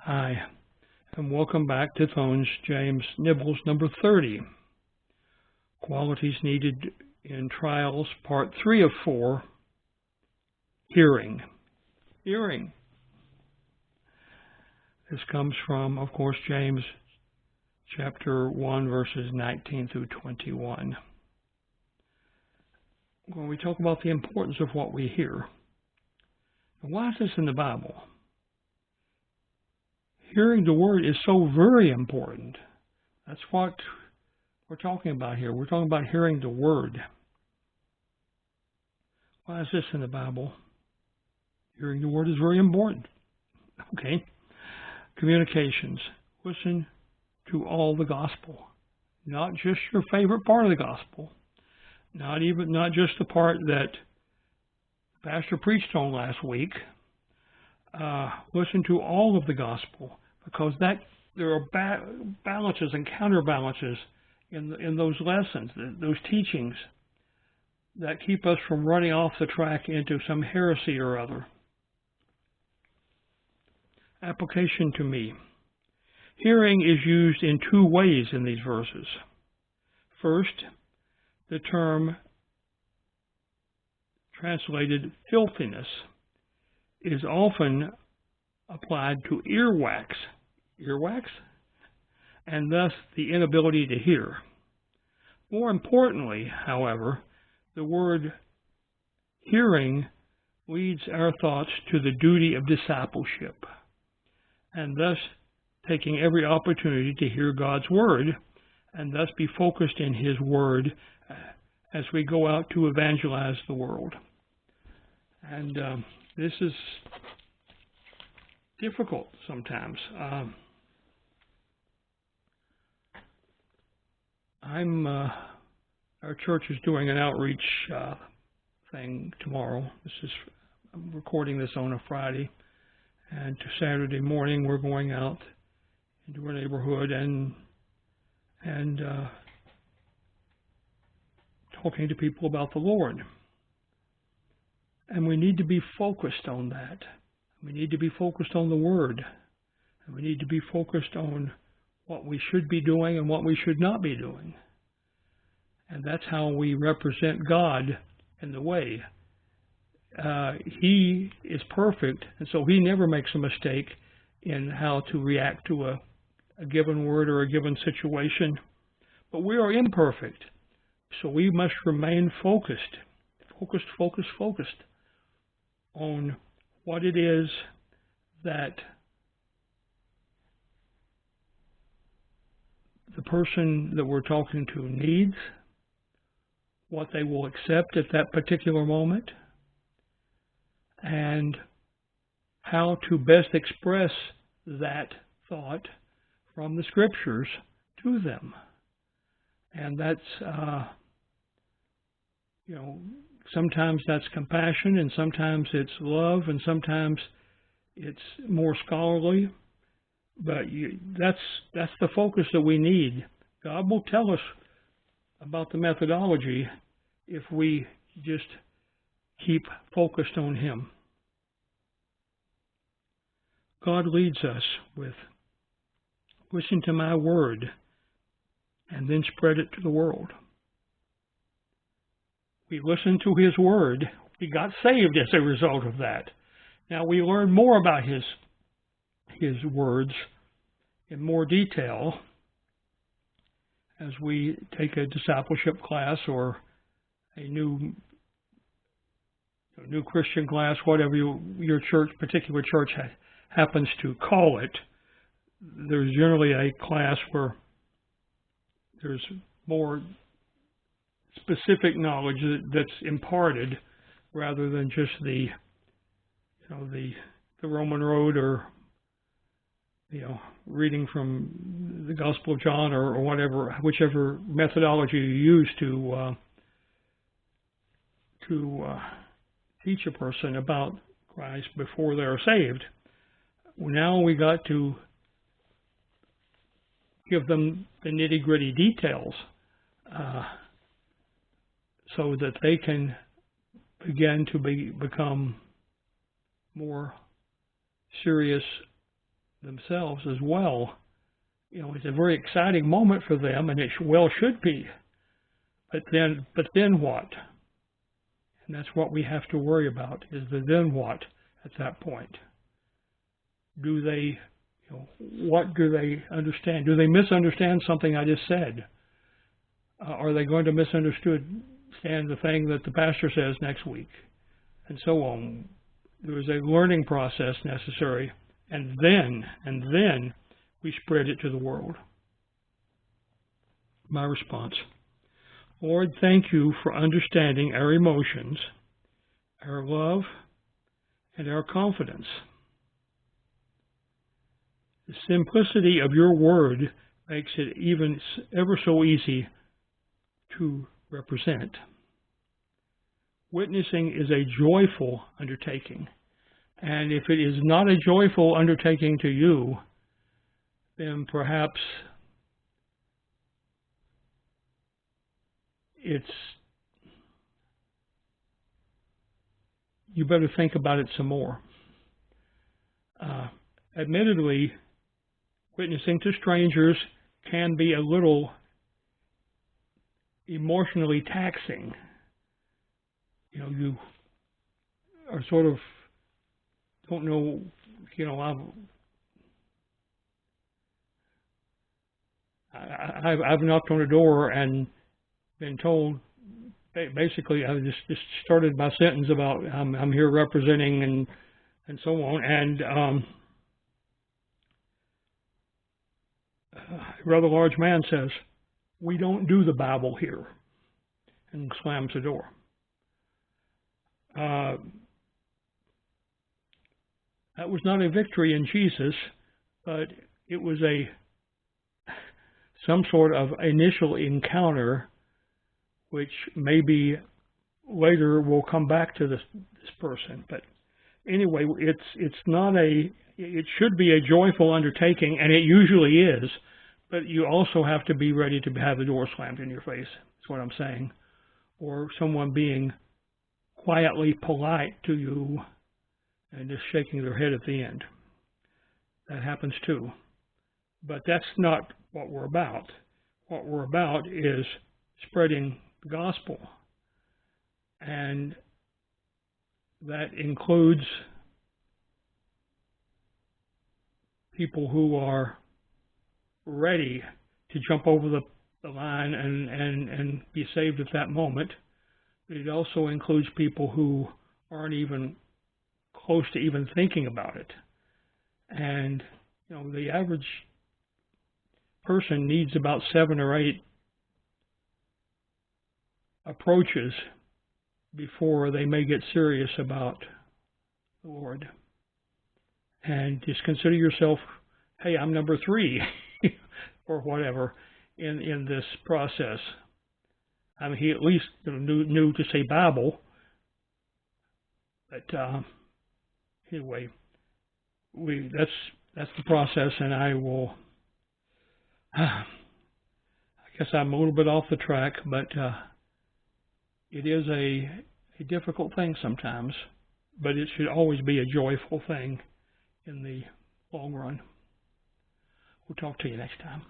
Hi, and welcome back to Thone's James Nibbles number 30. Qualities needed in trials, part 3 of 4, hearing. Hearing. This comes from, of course, James chapter 1, verses 19 through 21. When we talk about the importance of what we hear. And why is this in the Bible? Hearing the word is so very important. That's what we're talking about here. We're talking about hearing the word. Why is this in the Bible? Hearing the word is very important. Okay. Communications. Listen to all the gospel. Not just your favorite part of the gospel. Not just the part that Pastor preached on last week. Listen to all of the gospel, because there are balances and counterbalances in those lessons, those teachings, that keep us from running off the track into some heresy or other. Application to me. Hearing is used in two ways in these verses. First, the term translated filthiness is often applied to earwax, and thus the inability to hear. More importantly, however, the word hearing leads our thoughts to the duty of discipleship, and thus taking every opportunity to hear God's word, and thus be focused in His word as we go out to evangelize the world. And this is difficult sometimes. Our church is doing an outreach thing tomorrow. I'm recording this on a Friday, and to Saturday morning we're going out into our neighborhood and talking to people about the Lord. And we need to be focused on that. We need to be focused on the Word. And we need to be focused on what we should be doing and what we should not be doing. And that's how we represent God in the way. He is perfect, and so He never makes a mistake in how to react to a given word or a given situation. But we are imperfect, so we must remain focused on what it is that the person that we're talking to needs, what they will accept at that particular moment, and how to best express that thought from the Scriptures to them. And that's, sometimes that's compassion, and sometimes it's love, and sometimes it's more scholarly. But that's the focus that we need. God will tell us about the methodology if we just keep focused on Him. God leads us with, listen to my word, and then spread it to the world. We listened to His word. We got saved as a result of that. Now we learn more about His words in more detail as we take a discipleship class or a new Christian class, whatever your particular church happens to call it. There's generally a class where there's more specific knowledge that's imparted rather than just the Roman Road or reading from the Gospel of John or whatever, whichever methodology you use to teach a person about Christ before they're saved. Now we got to give them the nitty-gritty details so that they can begin to become more serious themselves as well. You know, it's a very exciting moment for them, and it well should be. But then what? And that's what we have to worry about, is the then what at that point. Do they, what do they understand? Do they misunderstand something I just said? Are they going to misunderstand the thing that the pastor says next week? And so on. There is a learning process necessary, and then we spread it to the world. My response: Lord, thank you for understanding our emotions, our love, and our confidence. The simplicity of your word makes it even ever so easy to represent. Witnessing is a joyful undertaking, and if it is not a joyful undertaking to you, then perhaps you better think about it some more. Admittedly, witnessing to strangers can be a little emotionally taxing. You are sort of don't know, I've knocked on a door and been told, basically, I just started my sentence about I'm here representing and so on, and a rather large man says, "We don't do the Bible here," and slams the door. That was not a victory in Jesus, but it was some sort of initial encounter, which maybe later will come back to this person. But anyway, it should be a joyful undertaking, and it usually is, but you also have to be ready to have the door slammed in your face. That's what I'm saying. Or someone being quietly polite to you and just shaking their head at the end. That happens too. But that's not what we're about. What we're about is spreading the gospel. And that includes people who are ready to jump over the line and be saved at that moment. But it also includes people who aren't even close to even thinking about it. And, the average person needs about 7 or 8 approaches before they may get serious about the Lord. And just consider yourself, hey, I'm number 3 or whatever in this process. I mean, he at least knew to say Bible. But anyway, that's the process, and I will. I guess I'm a little bit off the track, but it is a difficult thing sometimes. But it should always be a joyful thing in the long run. We'll talk to you next time.